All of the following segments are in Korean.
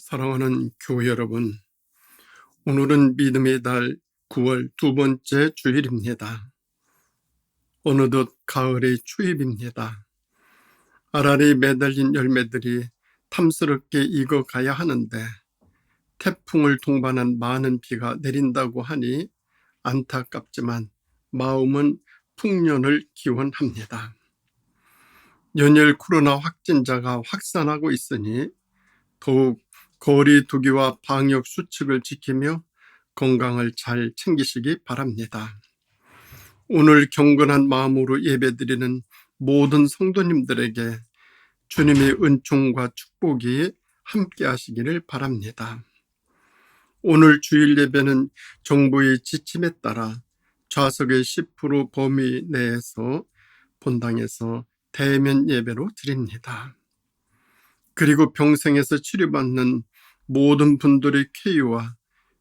사랑하는 교회 여러분, 오늘은 믿음의 달 9월 두 번째 주일입니다. 어느덧 가을의 추입입니다. 알알이 매달린 열매들이 탐스럽게 익어가야 하는데 태풍을 동반한 많은 비가 내린다고 하니 안타깝지만 마음은 풍년을 기원합니다. 연일 코로나 확진자가 확산하고 있으니 더욱 거리 두기와 방역 수칙을 지키며 건강을 잘 챙기시기 바랍니다. 오늘 경건한 마음으로 예배드리는 모든 성도님들에게 주님의 은총과 축복이 함께 하시기를 바랍니다. 오늘 주일 예배는 정부의 지침에 따라 좌석의 10% 범위 내에서 본당에서 대면 예배로 드립니다. 그리고 병생에서 치료받는 모든 분들의 쾌유와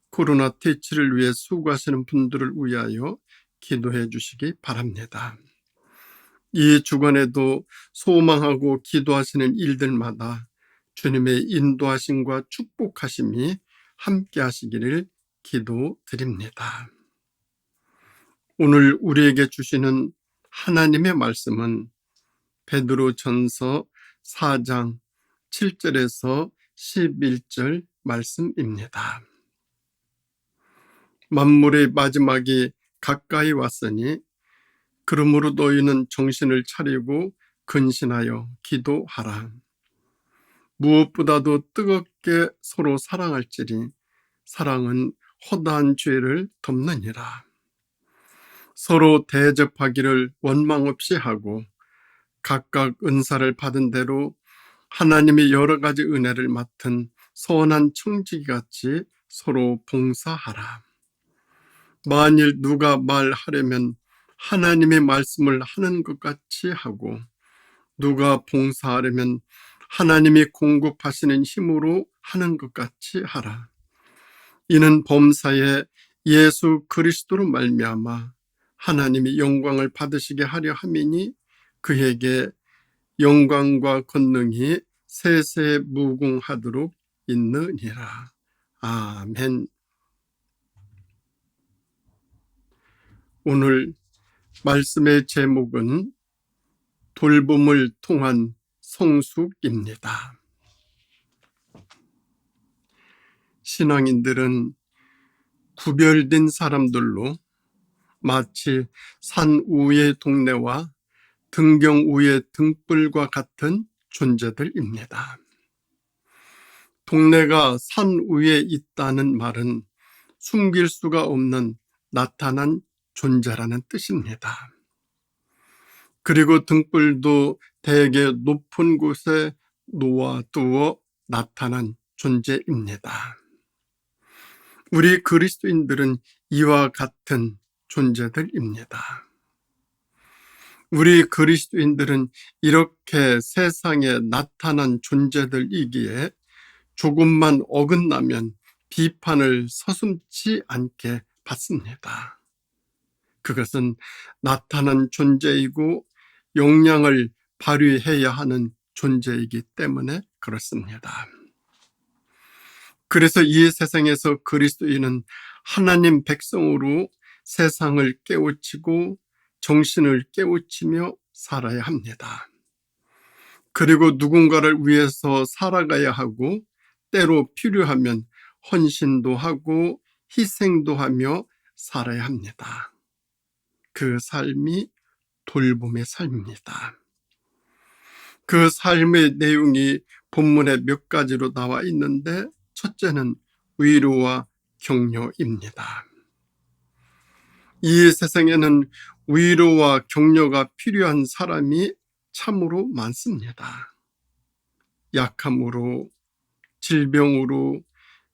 코로나 퇴치를 위해 수고하시는 분들을 위하여 기도해 주시기 바랍니다. 이 주간에도 소망하고 기도하시는 일들마다 주님의 인도하심과 축복하심이 함께 하시기를 기도드립니다. 오늘 우리에게 주시는 하나님의 말씀은 베드로전서 4장 7절에서 11절 말씀입니다. 만물의 마지막이 가까이 왔으니 그러므로 너희는 정신을 차리고 근신하여 기도하라. 무엇보다도 뜨겁게 서로 사랑할지니 사랑은 허다한 죄를 덮느니라. 서로 대접하기를 원망 없이 하고 각각 은사를 받은 대로 하나님이 여러 가지 은혜를 맡은 선한 청지기같이 서로 봉사하라. 만일 누가 말하려면 하나님의 말씀을 하는 것 같이 하고 누가 봉사하려면 하나님이 공급하시는 힘으로 하는 것 같이 하라. 이는 범사에 예수 그리스도로 말미암아 하나님이 영광을 받으시게 하려 함이니 그에게 영광과 권능이 세세 무궁하도록 있느니라. 아멘. 오늘 말씀의 제목은 돌봄을 통한 성숙입니다. 신앙인들은 구별된 사람들로 마치 산 위의 동네와 등경 위의 등불과 같은 존재들입니다. 동네가 산 위에 있다는 말은 숨길 수가 없는 나타난 존재라는 뜻입니다. 그리고 등불도 대개 높은 곳에 놓아두어 나타난 존재입니다. 우리 그리스도인들은 이와 같은 존재들입니다. 우리 그리스도인들은 이렇게 세상에 나타난 존재들이기에 조금만 어긋나면 비판을 서슴지 않게 받습니다. 그것은 나타난 존재이고 역량을 발휘해야 하는 존재이기 때문에 그렇습니다. 그래서 이 세상에서 그리스도인은 하나님 백성으로 세상을 깨우치고 정신을 깨우치며 살아야 합니다. 그리고 누군가를 위해서 살아가야 하고 때로 필요하면 헌신도 하고 희생도 하며 살아야 합니다. 그 삶이 돌봄의 삶입니다. 그 삶의 내용이 본문에 몇 가지로 나와 있는데 첫째는 위로와 격려입니다. 이 세상에는 위로와 격려가 필요한 사람이 참으로 많습니다. 약함으로, 질병으로,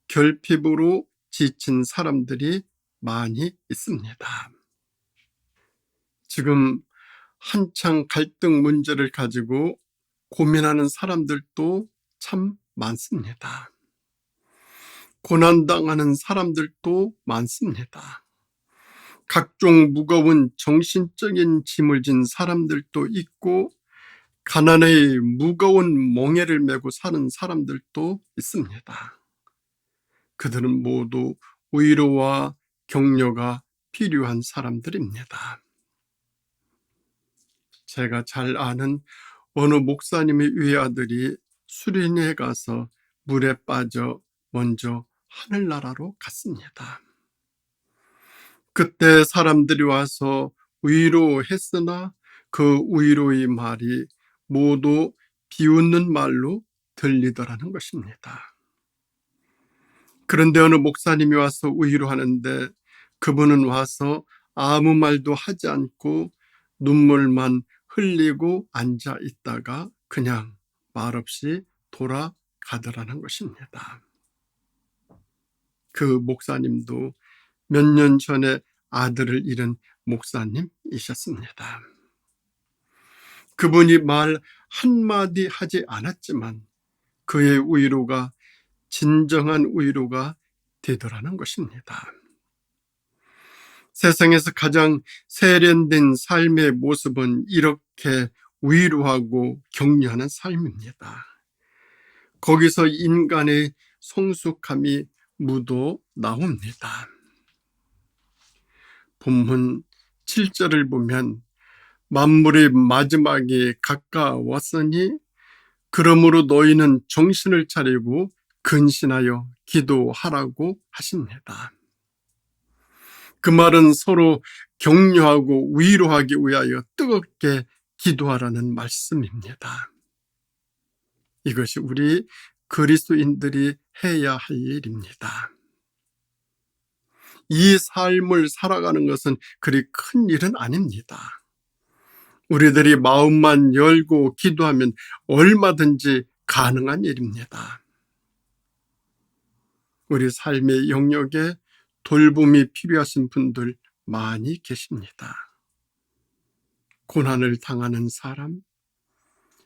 결핍으로 지친 사람들이 많이 있습니다. 지금 한창 갈등 문제를 가지고 고민하는 사람들도 참 많습니다. 고난당하는 사람들도 많습니다. 각종 무거운 정신적인 짐을 진 사람들도 있고 가난의 무거운 멍에를 메고 사는 사람들도 있습니다. 그들은 모두 위로와 격려가 필요한 사람들입니다. 제가 잘 아는 어느 목사님의 외아들이 수련회에 가서 물에 빠져 먼저 하늘나라로 갔습니다. 그때 사람들이 와서 위로했으나 그 위로의 말이 모두 비웃는 말로 들리더라는 것입니다. 그런데 어느 목사님이 와서 위로하는데 그분은 와서 아무 말도 하지 않고 눈물만 흘리고 앉아 있다가 그냥 말없이 돌아가더라는 것입니다. 그 목사님도 몇 년 전에 아들을 잃은 목사님이셨습니다. 그분이 말 한마디 하지 않았지만 그의 위로가 진정한 위로가 되더라는 것입니다. 세상에서 가장 세련된 삶의 모습은 이렇게 위로하고 격려하는 삶입니다. 거기서 인간의 성숙함이 묻어 나옵니다. 본문 7절을 보면 만물의 마지막이 가까웠으니 그러므로 너희는 정신을 차리고 근신하여 기도하라고 하십니다. 그 말은 서로 격려하고 위로하기 위하여 뜨겁게 기도하라는 말씀입니다. 이것이 우리 그리스도인들이 해야 할 일입니다. 이 삶을 살아가는 것은 그리 큰 일은 아닙니다. 우리들이 마음만 열고 기도하면 얼마든지 가능한 일입니다. 우리 삶의 영역에 돌봄이 필요하신 분들 많이 계십니다. 고난을 당하는 사람,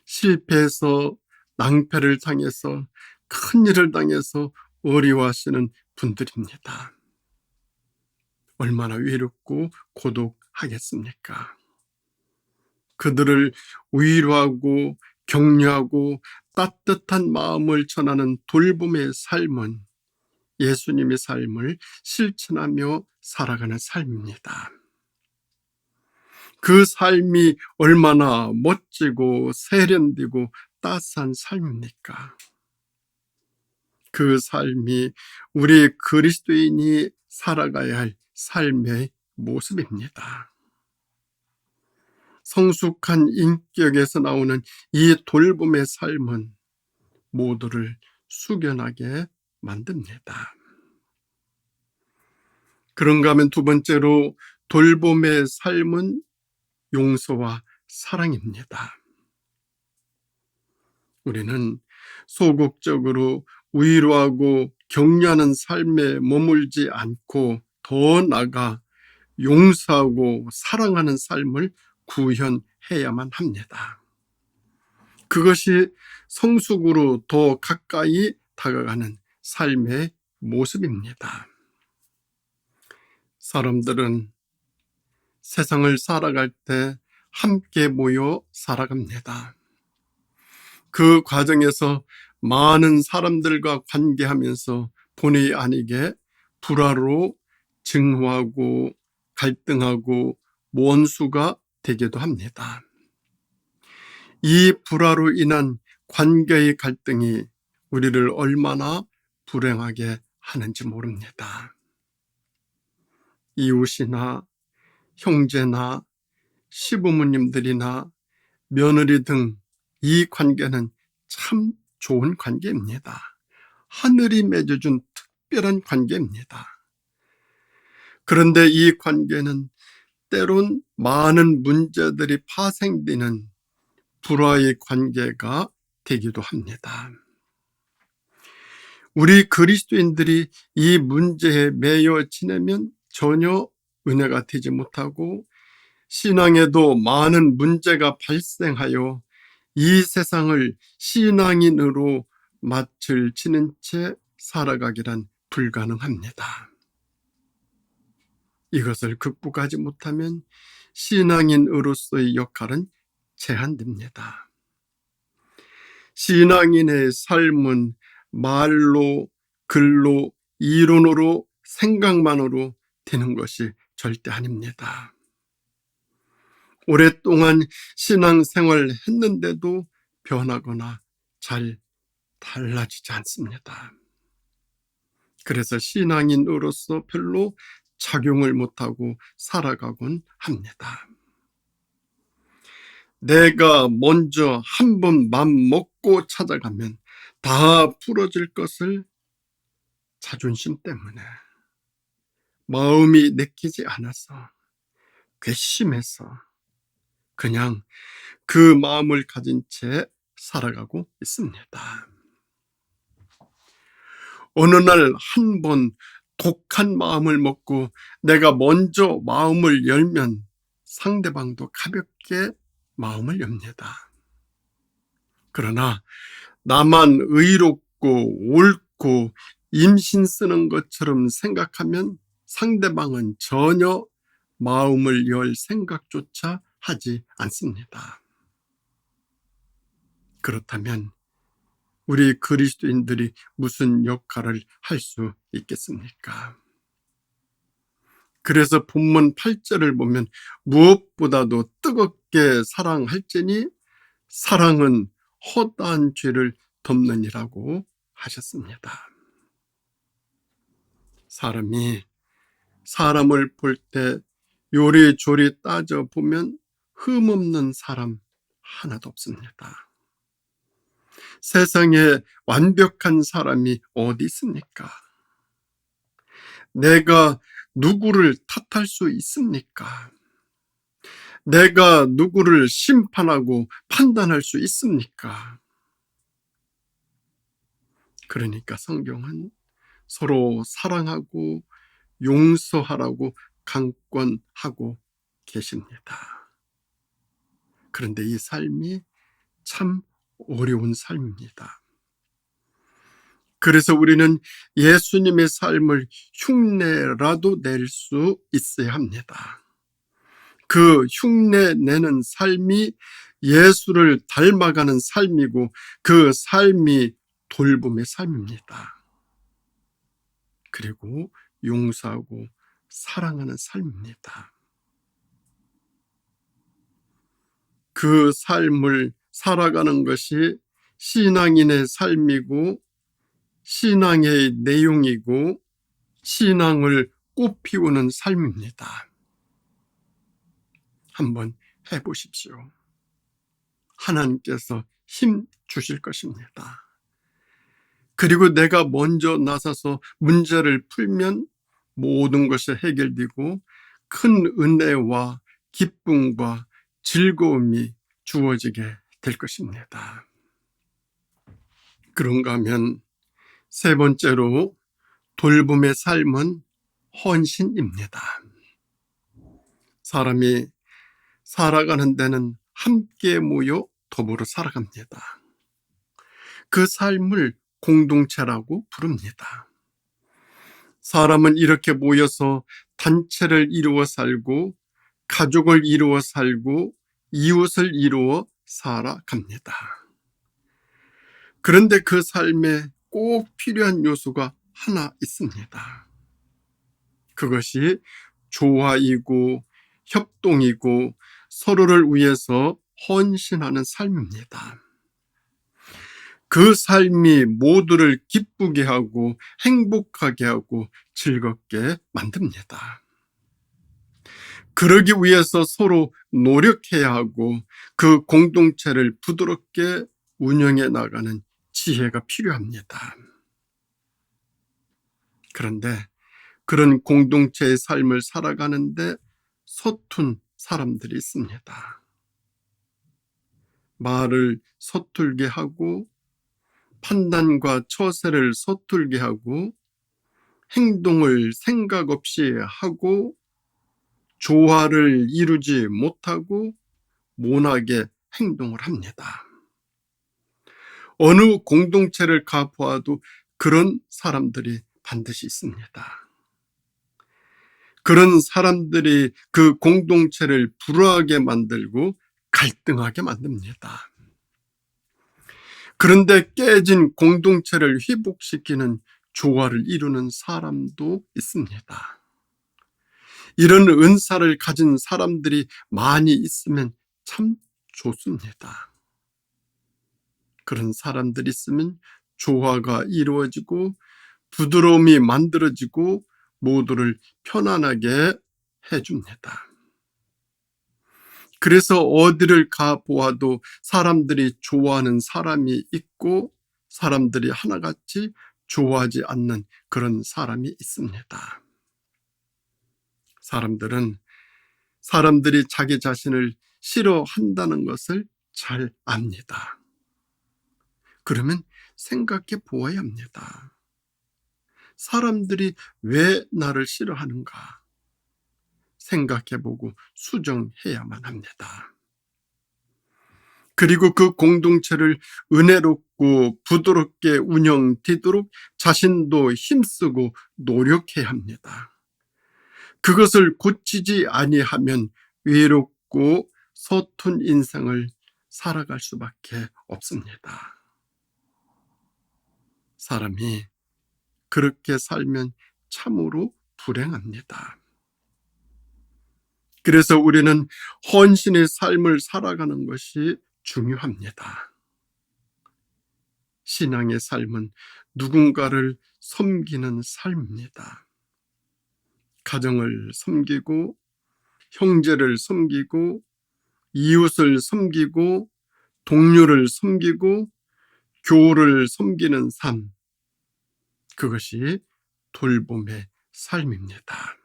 실패해서 낭패를 당해서 큰일을 당해서 어려워하시는 분들입니다. 얼마나 외롭고 고독하겠습니까? 그들을 위로하고 격려하고 따뜻한 마음을 전하는 돌봄의 삶은 예수님의 삶을 실천하며 살아가는 삶입니다. 그 삶이 얼마나 멋지고 세련되고 따스한 삶입니까? 그 삶이 우리 그리스도인이 살아가야 할 삶의 모습입니다. 성숙한 인격에서 나오는 이 돌봄의 삶은 모두를 숙연하게 만듭니다. 그런가 하면 두 번째로 돌봄의 삶은 용서와 사랑입니다. 우리는 소극적으로 위로하고 격려하는 삶에 머물지 않고 더 나아가 용서하고 사랑하는 삶을 구현해야만 합니다. 그것이 성숙으로 더 가까이 다가가는 삶의 모습입니다. 사람들은 세상을 살아갈 때 함께 모여 살아갑니다. 그 과정에서 많은 사람들과 관계하면서 본의 아니게 불화로 증오하고 갈등하고 원수가 되기도 합니다. 이 불화로 인한 관계의 갈등이 우리를 얼마나 불행하게 하는지 모릅니다. 이웃이나 형제나 시부모님들이나 며느리 등 이 관계는 참 좋은 관계입니다. 하늘이 맺어준 특별한 관계입니다. 그런데 이 관계는 때론 많은 문제들이 파생되는 불화의 관계가 되기도 합니다. 우리 그리스도인들이 이 문제에 매여 지내면 전혀 은혜가 되지 못하고 신앙에도 많은 문제가 발생하여 이 세상을 신앙인으로 맏을 지는 채 살아가기란 불가능합니다. 이것을 극복하지 못하면 신앙인으로서의 역할은 제한됩니다. 신앙인의 삶은 말로, 글로, 이론으로 생각만으로 되는 것이 절대 아닙니다. 오랫동안 신앙생활을 했는데도 변하거나 잘 달라지지 않습니다. 그래서 신앙인으로서 별로 작용을 못하고 살아가곤 합니다. 내가 먼저 한번 맘 먹고 찾아가면 다 풀어질 것을 자존심 때문에, 마음이 내키지 않아서, 괘씸해서 그냥 그 마음을 가진 채 살아가고 있습니다. 어느 날 한 번 독한 마음을 먹고 내가 먼저 마음을 열면 상대방도 가볍게 마음을 엽니다. 그러나 나만 의롭고 옳고 임신 쓰는 것처럼 생각하면 상대방은 전혀 마음을 열 생각조차 하지 않습니다. 그렇다면 우리 그리스도인들이 무슨 역할을 할 수 있겠습니까? 그래서 본문 8절을 보면 무엇보다도 뜨겁게 사랑할지니 사랑은 허다한 죄를 덮느니라고 하셨습니다. 사람이 사람을 볼 때 요리조리 따져보면 흠없는 사람 하나도 없습니다. 세상에 완벽한 사람이 어디 있습니까? 내가 누구를 탓할 수 있습니까? 내가 누구를 심판하고 판단할 수 있습니까? 그러니까 성경은 서로 사랑하고 용서하라고 강권하고 계십니다. 그런데 이 삶이 참 어려운 삶입니다. 그래서 우리는 예수님의 삶을 흉내라도 낼 수 있어야 합니다. 그 흉내 내는 삶이 예수를 닮아가는 삶이고 그 삶이 돌봄의 삶입니다. 그리고 용서하고 사랑하는 삶입니다. 그 삶을 살아가는 것이 신앙인의 삶이고 신앙의 내용이고 신앙을 꽃피우는 삶입니다. 한번 해보십시오. 하나님께서 힘 주실 것입니다. 그리고 내가 먼저 나서서 문제를 풀면 모든 것이 해결되고 큰 은혜와 기쁨과 즐거움이 주어지게 될 것입니다. 그런가 하면 세 번째로 돌봄의 삶은 헌신입니다. 사람이 살아가는 데는 함께 모여 더불어 살아갑니다. 그 삶을 공동체라고 부릅니다. 사람은 이렇게 모여서 단체를 이루어 살고 가족을 이루어 살고 이웃을 이루어 살아갑니다. 그런데 그 삶에 꼭 필요한 요소가 하나 있습니다. 그것이 조화이고 협동이고 서로를 위해서 헌신하는 삶입니다. 그 삶이 모두를 기쁘게 하고 행복하게 하고 즐겁게 만듭니다. 그러기 위해서 서로 노력해야 하고 그 공동체를 부드럽게 운영해 나가는 지혜가 필요합니다. 그런데 그런 공동체의 삶을 살아가는데 서툰 사람들이 있습니다. 말을 서툴게 하고 판단과 처세를 서툴게 하고 행동을 생각 없이 하고 조화를 이루지 못하고 모나게 행동을 합니다. 어느 공동체를 가보아도 그런 사람들이 반드시 있습니다. 그런 사람들이 그 공동체를 불화하게 만들고 갈등하게 만듭니다. 그런데 깨진 공동체를 회복시키는 조화를 이루는 사람도 있습니다. 이런 은사를 가진 사람들이 많이 있으면 참 좋습니다. 그런 사람들이 있으면 조화가 이루어지고 부드러움이 만들어지고 모두를 편안하게 해줍니다. 그래서 어디를 가보아도 사람들이 좋아하는 사람이 있고 사람들이 하나같이 좋아하지 않는 그런 사람이 있습니다. 사람들은 사람들이 자기 자신을 싫어한다는 것을 잘 압니다. 그러면 생각해 보아야 합니다. 사람들이 왜 나를 싫어하는가? 생각해보고 수정해야만 합니다. 그리고 그 공동체를 은혜롭고 부드럽게 운영되도록 자신도 힘쓰고 노력해야 합니다. 그것을 고치지 아니하면 외롭고 서툰 인생을 살아갈 수밖에 없습니다. 사람이 그렇게 살면 참으로 불행합니다. 그래서 우리는 헌신의 삶을 살아가는 것이 중요합니다. 신앙의 삶은 누군가를 섬기는 삶입니다. 가정을 섬기고 형제를 섬기고 이웃을 섬기고 동료를 섬기고 교우를 섬기는 삶, 그것이 돌봄의 삶입니다.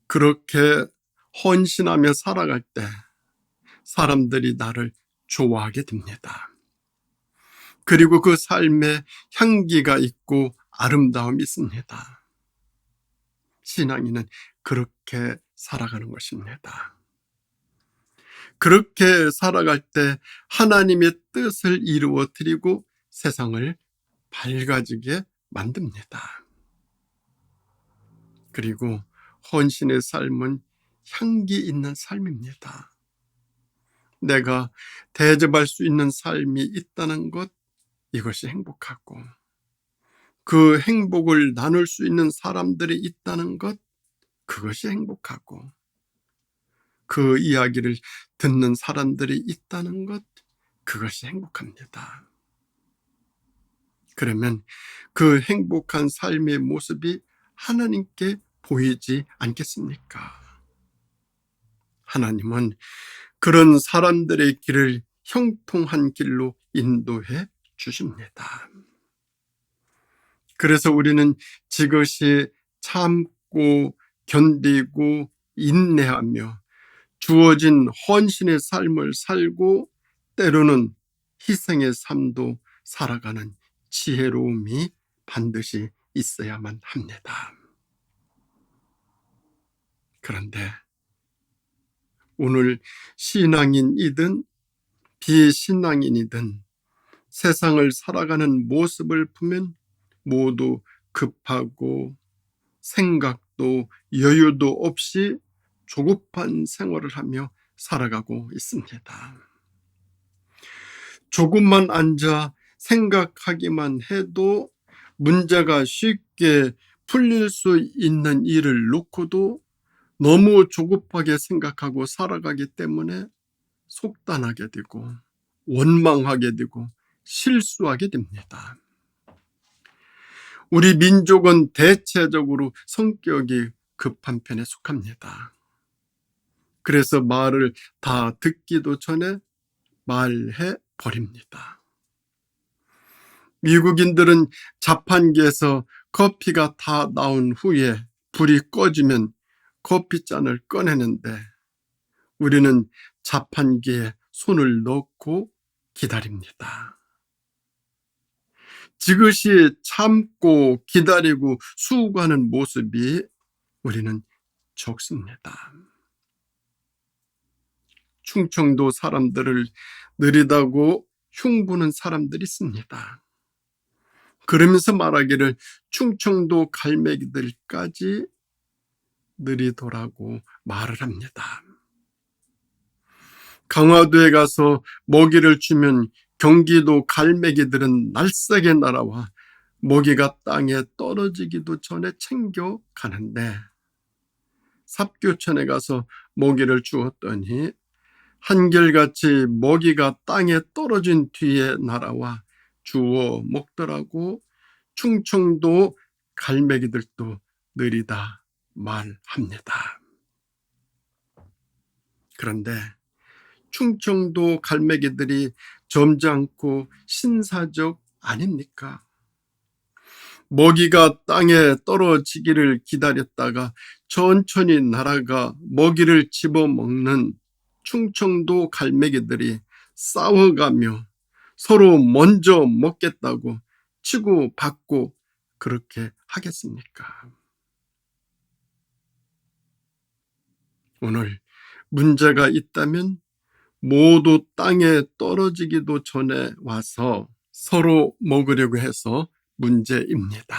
그렇게 헌신하며 살아갈 때 사람들이 나를 좋아하게 됩니다. 그리고 그 삶에 향기가 있고 아름다움이 있습니다. 신앙인은 그렇게 살아가는 것입니다. 그렇게 살아갈 때 하나님의 뜻을 이루어 드리고 세상을 밝아지게 만듭니다. 그리고 헌신의 삶은 향기 있는 삶입니다. 내가 대접할 수 있는 삶이 있다는 것, 이것이 행복하고 그 행복을 나눌 수 있는 사람들이 있다는 것, 그것이 행복하고 그 이야기를 듣는 사람들이 있다는 것, 그것이 행복합니다. 그러면 그 행복한 삶의 모습이 하나님께 보이지 않겠습니까? 하나님은 그런 사람들의 길을 형통한 길로 인도해 주십니다. 그래서 우리는 지그시 참고 견디고 인내하며 주어진 헌신의 삶을 살고 때로는 희생의 삶도 살아가는 지혜로움이 반드시 있어야만 합니다. 그런데 오늘 신앙인이든 비신앙인이든 세상을 살아가는 모습을 보면 모두 급하고 생각도 여유도 없이 조급한 생활을 하며 살아가고 있습니다. 조금만 앉아 생각하기만 해도 문제가 쉽게 풀릴 수 있는 일을 놓고도 너무 조급하게 생각하고 살아가기 때문에 속단하게 되고 원망하게 되고 실수하게 됩니다. 우리 민족은 대체적으로 성격이 급한 편에 속합니다. 그래서 말을 다 듣기도 전에 말해 버립니다. 미국인들은 자판기에서 커피가 다 나온 후에 불이 꺼지면 커피잔을 꺼내는데 우리는 자판기에 손을 넣고 기다립니다. 지그시 참고 기다리고 수고하는 모습이 우리는 적습니다. 충청도 사람들을 느리다고 흉보는 사람들이 있습니다. 그러면서 말하기를 충청도 갈매기들까지 느리더라고 말을 합니다. 강화도에 가서 먹이를 주면 경기도 갈매기들은 날쌔게 날아와 먹이가 땅에 떨어지기도 전에 챙겨 가는데 삽교천에 가서 먹이를 주었더니 한결같이 먹이가 땅에 떨어진 뒤에 날아와 주워 먹더라고 충청도 갈매기들도 느리다 말합니다. 그런데 충청도 갈매기들이 점잖고 신사적 아닙니까? 먹이가 땅에 떨어지기를 기다렸다가 천천히 날아가 먹이를 집어먹는 충청도 갈매기들이 싸워가며 서로 먼저 먹겠다고 치고받고 그렇게 하겠습니까? 오늘 문제가 있다면 모두 땅에 떨어지기도 전에 와서 서로 먹으려고 해서 문제입니다.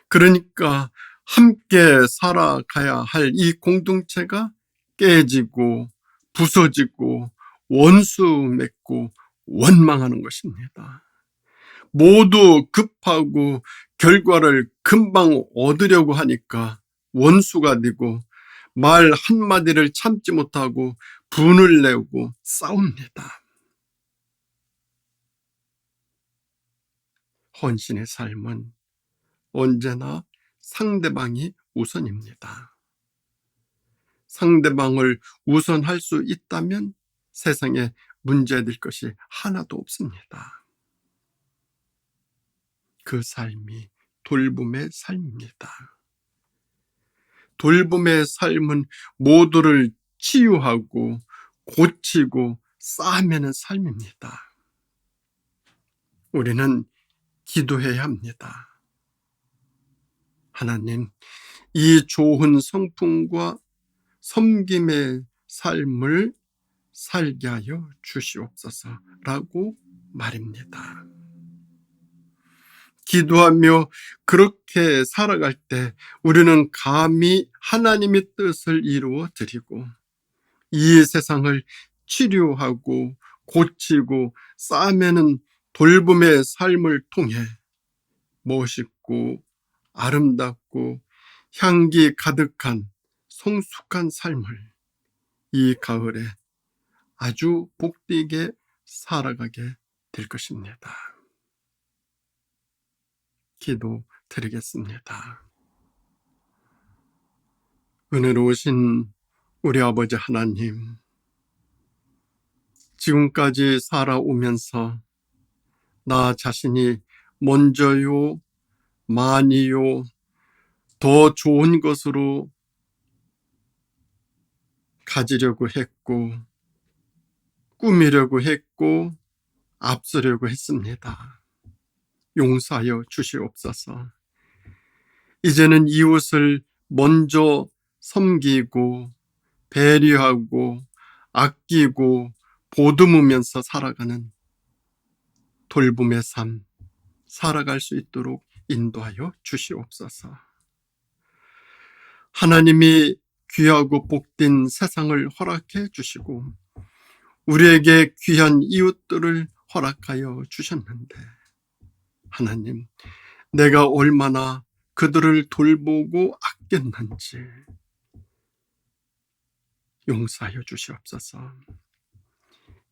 그러니까 함께 살아가야 할 이 공동체가 깨지고 부서지고 원수 맺고 원망하는 것입니다. 모두 급하고 결과를 금방 얻으려고 하니까 원수가 되고 말 한마디를 참지 못하고 분을 내고 싸웁니다. 헌신의 삶은 언제나 상대방이 우선입니다. 상대방을 우선할 수 있다면 세상에 문제될 것이 하나도 없습니다. 그 삶이 돌봄의 삶입니다. 돌봄의 삶은 모두를 치유하고 고치고 싸매는 삶입니다. 우리는 기도해야 합니다. 하나님, 이 좋은 성품과 섬김의 삶을 살게 하여 주시옵소서라고 말입니다. 기도하며 그렇게 살아갈 때 우리는 감히 하나님의 뜻을 이루어 드리고 이 세상을 치료하고 고치고 싸매는 돌봄의 삶을 통해 멋있고 아름답고 향기 가득한 성숙한 삶을 이 가을에 아주 복되게 살아가게 될 것입니다. 기도 드리겠습니다. 은혜로우신 우리 아버지 하나님, 지금까지 살아오면서 나 자신이 먼저요, 많이요, 더 좋은 것으로 가지려고 했고, 꾸미려고 했고, 앞서려고 했습니다. 용서하여 주시옵소서. 이제는 이웃을 먼저 섬기고, 배려하고, 아끼고, 보듬으면서 살아가는 돌봄의 삶, 살아갈 수 있도록 인도하여 주시옵소서. 하나님이 귀하고 복된 세상을 허락해 주시고 우리에게 귀한 이웃들을 허락하여 주셨는데 하나님, 내가 얼마나 그들을 돌보고 아꼈는지 용서하여 주시옵소서.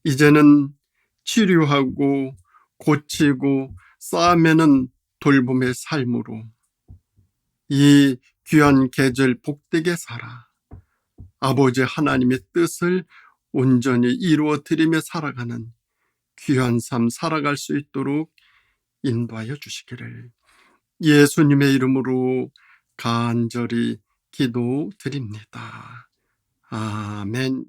이제는 치료하고 고치고 싸매는 돌봄의 삶으로 이 귀한 계절 복되게 살아 아버지 하나님의 뜻을 온전히 이루어 드리며 살아가는 귀한 삶 살아갈 수 있도록 인도하여 주시기를 예수님의 이름으로 간절히 기도드립니다. 아멘.